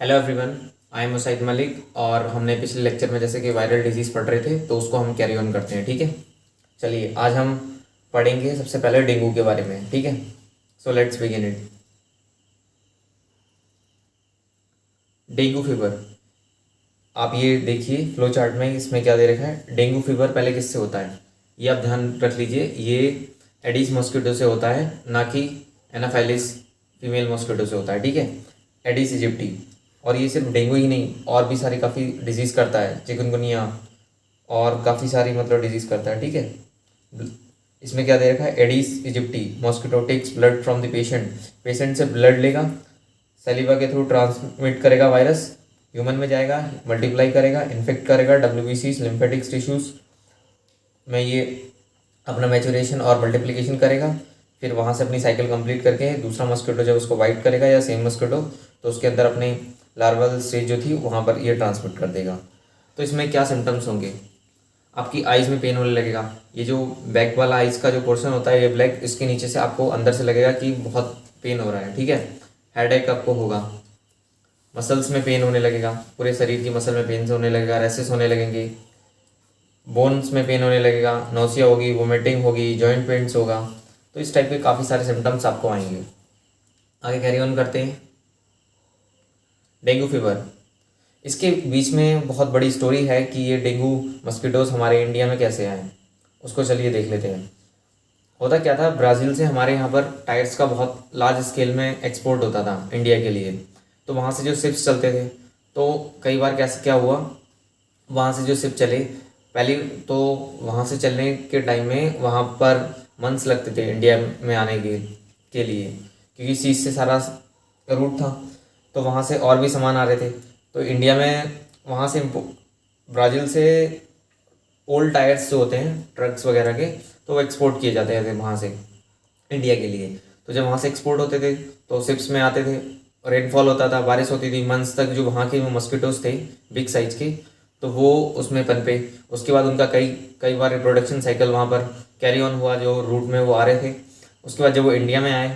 Hello everyone, I am Musaid Malik. और हमने पिछले लेक्चर में जैसे कि वायरल डिजीज़ पढ़ रहे थे तो उसको हम कैरी ऑन करते हैं। ठीक है, चलिए आज हम पढ़ेंगे सबसे पहले डेंगू के बारे में। ठीक है, so let's begin it. Dengue fever, आप ये देखिए फ्लो चार्ट में इसमें क्या दे रखा है। डेंगू फीवर पहले किससे होता है ये आप ध्यान रख लीजिए। ये एडिस मॉस्किटो से होता है, ना कि एनाफाइलिस फीमेल मॉस्किटो से होता है। ठीक है, एडिस इजिप्टी। और ये सिर्फ डेंगू ही नहीं, और भी सारी काफ़ी डिजीज़ करता है, चिकनगुनिया और काफ़ी सारी मतलब डिजीज़ करता है। ठीक है, इसमें क्या दे रखा है, Aedes aegypti mosquito takes blood from the patient. Patient से ब्लड लेगा, सलीवा के थ्रू ट्रांसमिट करेगा वायरस, ह्यूमन में जाएगा, मल्टीप्लाई करेगा, इन्फेक्ट करेगा डब्ल्यूबीसीज लिम्फेटिक्स टिश्यूज़ में, ये अपना मैचुरेशन और मल्टीप्लिकेशन करेगा। फिर वहाँ से अपनी साइकिल कंप्लीट करके दूसरा मस्किटो जब उसको बाइट करेगा या सेम मस्किटो, तो उसके अंदर अपनी लार्वल स्टेज जो थी वहाँ पर ये ट्रांसमिट कर देगा। तो इसमें क्या सिम्टम्स होंगे, आपकी आइज़ में पेन होने लगेगा। ये जो बैक वाला आइज़ का जो पोर्शन होता है ये ब्लैक, इसके नीचे से आपको अंदर से लगेगा कि बहुत पेन हो रहा है। ठीक है, हेडेक आपको होगा, मसल्स में पेन होने लगेगा, पूरे शरीर की मसल में पेन होने लगेगा, रैसेस होने लगेंगे, बोन्स में पेन होने लगेगा, नौसिया होगी, वोमिटिंग होगी, जॉइंट पेन्स होगा। तो इस टाइप के काफ़ी सारे सिम्टम्स आपको आएंगे। आगे कैरी ऑन करते हैं। डेंगू फीवर, इसके बीच में बहुत बड़ी स्टोरी है कि ये डेंगू मस्किटोज़ हमारे इंडिया में कैसे आए, उसको चलिए देख लेते हैं। होता क्या था, ब्राज़ील से हमारे यहाँ पर टायर्स का बहुत लार्ज स्केल में एक्सपोर्ट होता था इंडिया के लिए। तो वहाँ से जो शिप्स चलते थे, तो कई बार कैसे क्या हुआ, वहाँ से जो शिप चले पहले, तो वहाँ से चलने के टाइम में वहाँ पर मंथ्स लगते थे इंडिया में आने के लिए, क्योंकि सी से सारा रूट था। तो वहाँ से और भी सामान आ रहे थे, तो इंडिया में वहाँ से ब्राज़ील से ओल्ड टायर्स जो होते हैं ट्रक्स वगैरह के, तो वो एक्सपोर्ट किए जाते थे वहाँ से इंडिया के लिए। तो जब वहाँ से एक्सपोर्ट होते थे तो शिप्स में आते थे, रेनफॉल होता था, बारिश होती थी मंथ्स तक। जो वहाँ के वो मस्किटोज़ थे बिग साइज के, तो वो उसमें पनपे। उसके बाद उनका कई कई बार रिप्रोडक्शन साइकिल वहाँ पर कैरी ऑन हुआ, जो रूट में वो आ रहे थे। उसके बाद जब वो इंडिया में आए,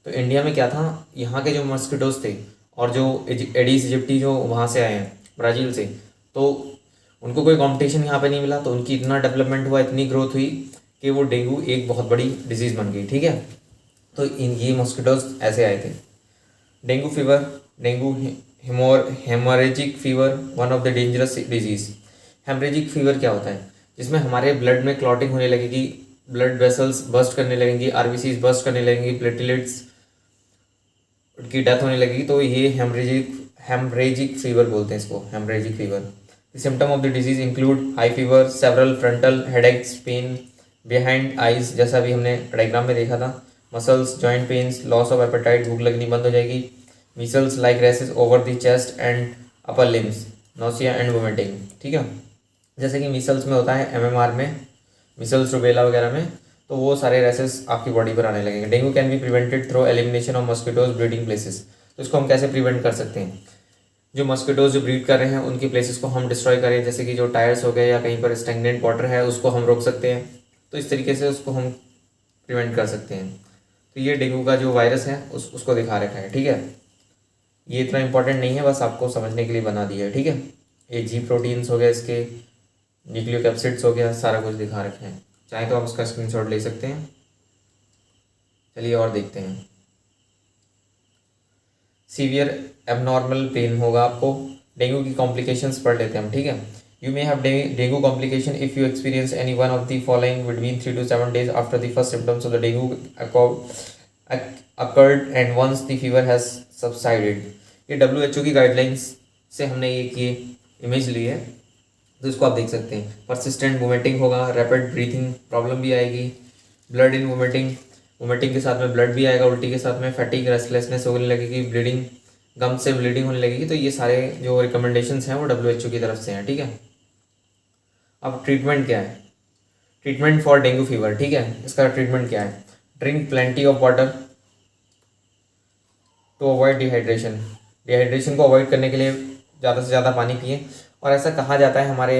तो इंडिया में क्या था, यहाँ के जो मस्किटोज़ थे और जो एडीज इजिप्टी जो वहाँ से आए हैं ब्राज़ील से, तो उनको कोई कंपटीशन यहाँ पे नहीं मिला। तो उनकी इतना डेवलपमेंट हुआ, इतनी ग्रोथ हुई कि वो डेंगू एक बहुत बड़ी डिजीज़ बन गई। ठीक है, तो इन ये मॉस्किटोज ऐसे आए थे। Dengue fever, dengue haemorrhagic fever, one of the dangerous disease. Haemorrhagic fever क्या होता है, जिसमें हमारे ब्लड में क्लॉटिंग होने लगेगी, ब्लड वेसल्स बर्स्ट करने लगेंगी, आरबीसीज बर्स्ट करने लगेंगी, प्लेटलेट्स की डेथ होने लगेगी। तो ये हेमरेजिक फीवर बोलते हैं इसको, haemorrhagic fever. The symptom of the disease include high fever, several frontal headaches, pain behind eyes, जैसा अभी हमने डायग्राम में देखा था, muscles, joint pains, loss of appetite, भूख लगनी बंद हो जाएगी, measles like rashes over the chest and upper limbs, nausea and vomiting. ठीक है, जैसे कि मीसल्स में होता है, एमएमआर में, मीसल्स रुबेला वगैरह में, तो वो सारे रैसेस आपकी बॉडी पर आने लगेंगे। Dengue can be prevented through elimination of mosquitoes breeding places. तो इसको हम कैसे प्रिवेंट कर सकते हैं, जो मस्किटोज जो ब्रीड कर रहे हैं उनकी प्लेसेस को हम डिस्ट्रॉय करें, जैसे कि जो टायर्स हो गए या कहीं पर स्टैग्नेंट वाटर है उसको हम रोक सकते हैं। तो इस तरीके से उसको हम प्रिवेंट कर सकते हैं। तो ये डेंगू का जो वायरस है उसको दिखा रखा है। ठीक है, ये इतना इंपॉर्टेंट नहीं है, बस आपको समझने के लिए बना दिया है। ठीक है, ये जी प्रोटीन्स हो गया, इसके न्यूक्लियोकैप्सिड्स हो गया, सारा कुछ दिखा रखे हैं। चाहे तो आप उसका स्क्रीनशॉट ले सकते हैं। चलिए और देखते हैं। सीवियर एबनॉर्मल पेन होगा आपको। डेंगू की कॉम्प्लिकेशंस पढ़ लेते हैं हम। ठीक है, you may have dengue complication if you experience any one of the following between 3 to 7 days after the first symptoms of the dengue occurred and once the fever has subsided। ये WHO की guidelines से हमने ये image ली है, तो इसको आप देख सकते हैं। परसिस्टेंट वोमिटिंग होगा, रैपिड ब्रीथिंग प्रॉब्लम भी आएगी, ब्लड इन वोमिटिंग, वोमिटिंग के साथ में ब्लड भी आएगा, उल्टी के साथ में फैटिक, रेस्टलेसनेस होने लगेगी, ब्लीडिंग, गम से ब्लीडिंग होने लगेगी। तो ये सारे जो रिकमेंडेशंस हैं वो WHO की तरफ से हैं। ठीक है, अब ट्रीटमेंट क्या है, ट्रीटमेंट फॉर डेंगू फीवर। ठीक है, इसका ट्रीटमेंट क्या है, drink plenty of water to avoid dehydration. Dehydration को अवॉइड करने के लिए ज़्यादा से ज़्यादा पानी पिए। और ऐसा कहा जाता है हमारे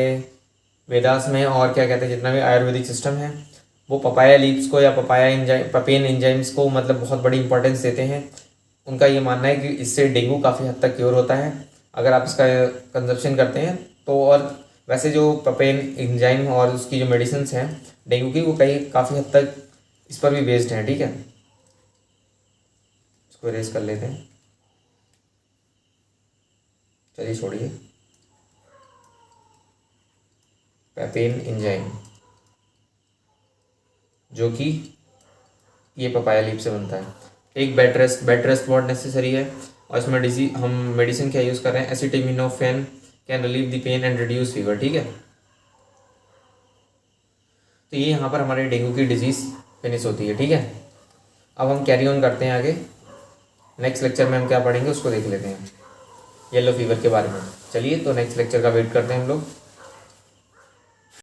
वेदास में, और क्या कहते हैं, जितना भी आयुर्वेदिक सिस्टम है वो पपाया लीव्स को या पपेन एंजाइम्स को मतलब बहुत बड़ी इंपॉर्टेंस देते हैं। उनका ये मानना है कि इससे डेंगू काफ़ी हद तक क्योर होता है। अगर आप इसका कंजप्शन करते हैं तो। और वैसे जो पपेन एंजाइम और उसकी जो मेडिसिन हैं डेंगू की, वो काफ़ी हद तक इस पर भी बेस्ड हैं, ठीक है। इसको इरेज कर लेते हैं, चलिए छोड़िए। पेपेन एंजाइम जो कि ये पपाया लीफ से बनता है। एक बेड रेस्ट बहुत नेसेसरी है। और इसमें हम मेडिसिन क्या यूज़ कर रहे हैं, acetaminophen can relieve the pain and reduce fever, ठीक है। तो ये यहाँ पर हमारे डेंगू की डिजीज़ फिनिश होती है, ठीक है। अब हम कैरी ऑन करते हैं आगे। नेक्स्ट लेक्चर में हम क्या पढ़ेंगे उसको देख लेते हैं, येलो फीवर के बारे में। चलिए तो नेक्स्ट लेक्चर का वेट करते हैं हम लोग।